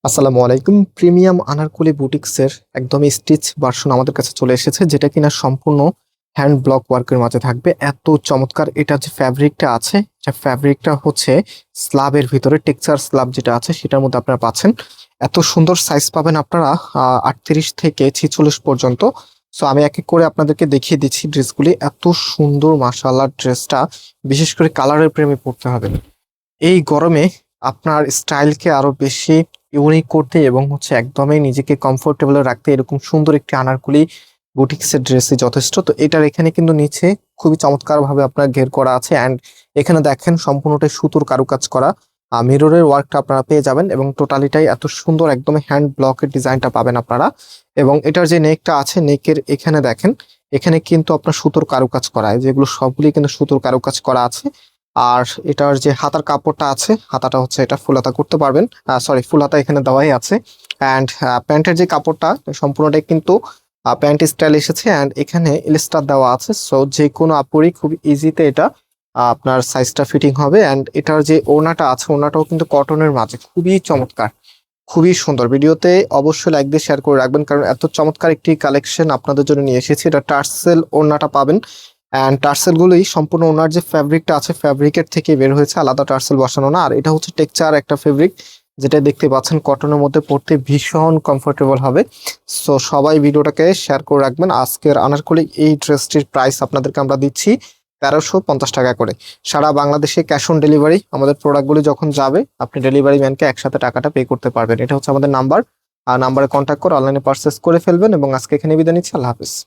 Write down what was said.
আসসালামু আলাইকুম। প্রিমিয়াম আনারকলি বুটিক্সের একদম স্টিচ ভার্সন আমাদের কাছে চলে এসেছে, যেটা কিনা সম্পূর্ণ হ্যান্ড ব্লক ওয়ার্কের মাঝে থাকবে। এত চমৎকার এটা যে ফ্যাব্রিকটা আছে, ফ্যাব্রিকটা হচ্ছে স্লাবের ভিতরে টেক্সচার স্লাব যেটা আছে সেটার মধ্যে আপনারা পাচ্ছেন। এত সুন্দর সাইজ পাবেন আপনারা 38 থেকে 46 পর্যন্ত। সো আমি এক এক করে আপনাদেরকে দেখিয়ে দিচ্ছি ড্রেসগুলি। এত সুন্দর মাশাআল্লাহ, ড্রেসটা বিশেষ করে কালারের প্রেমে পড়তে হবে এই গরমে। আপনার স্টাইলকে আরো বেশি ইউনিক করতে এবং হচ্ছে একদমই নিজেকে কমফোর্টেবল রাখতে এরকম সুন্দর একটি আনারকলি বুটিক্সের ড্রেসই যথেষ্ট। তো এটার এখানে কিন্তু নিচে খুবই চমৎকার ভাবে আপনার ঘের করা আছে, অ্যান্ড এখানে দেখেন সম্পূর্ণটাই সুতোর কারুকাজ করা মিররের ওয়ার্কটা আপনারা পেয়ে যাবেন, এবং টোটালিটাই এত সুন্দর একদম হ্যান্ড ব্লকের ডিজাইনটা পাবেন আপনারা। এবং এটার যে নেকটা আছে, নেকের এখানে দেখেন, এখানে কিন্তু আপনার সুতোর কারুকাজ করা, যেগুলো সবগুলি কিন্তু সুতোর কারুকাজ করা আছে। আর এটার যে হাতার কাপড়টা আছে, হাতাটা হচ্ছে এটা ফুল হাতা করতে পারবেন, সরি ফুল হাতা এখানে দেওয়াই আছে। অ্যান্ড প্যান্টের যে কাপড়টা সম্পূর্ণটাই কিন্তু প্যান্ট স্টাইল এসেছে, অ্যান্ড এখানে ইলাস্টার দেওয়া আছে। সো যে কোনো আপুরই খুব ইজিতে এটা আপনার সাইজটা ফিটিং হবে। অ্যান্ড এটার যে ওড়নাটা আছে, ওড়নাটাও কিন্তু কটনের মাঝে খুবই চমৎকার, খুবই সুন্দর। ভিডিওতে অবশ্যই লাইক দিয়ে শেয়ার করে রাখবেন, কারণ এত চমৎকার একটি কালেকশন আপনাদের জন্য নিয়ে এসেছি। এটা টার্সেল ওড়নাটা পাবেন, অ্যান্ড টার্সেল গুলোই সম্পূর্ণ ওনার যে ফ্যাব্রিকটা আছে ফ্যাব্রিকের থেকে বের হয়েছে, আলাদা টার্সেল বসানো না। আর এটা হচ্ছে টেক্সচার একটা ফেব্রিক, যেটা দেখতে পাচ্ছেন কটনের মধ্যে পড়তে ভীষণ কমফোর্টেবল হবে। সো সবাই ভিডিওটাকে শেয়ার করে রাখবেন। আজকের আনারকলি এই ড্রেসটির প্রাইস আপনাদেরকে আমরা দিচ্ছি 1350 টাকা করে। সারা বাংলাদেশে ক্যাশ অন ডেলিভারি। আমাদের প্রোডাক্টগুলি যখন যাবে আপনি ডেলিভারি ম্যানকে একসাথে টাকাটা পে করতে পারবেন। এটা হচ্ছে আমাদের নাম্বার, আর নাম্বারে কন্ট্যাক্ট করে অনলাইনে পারচেস করে ফেলবেন। এবং আজকে এখানে বিদায় নিচ্ছি। আল্লাহ হাফিজ।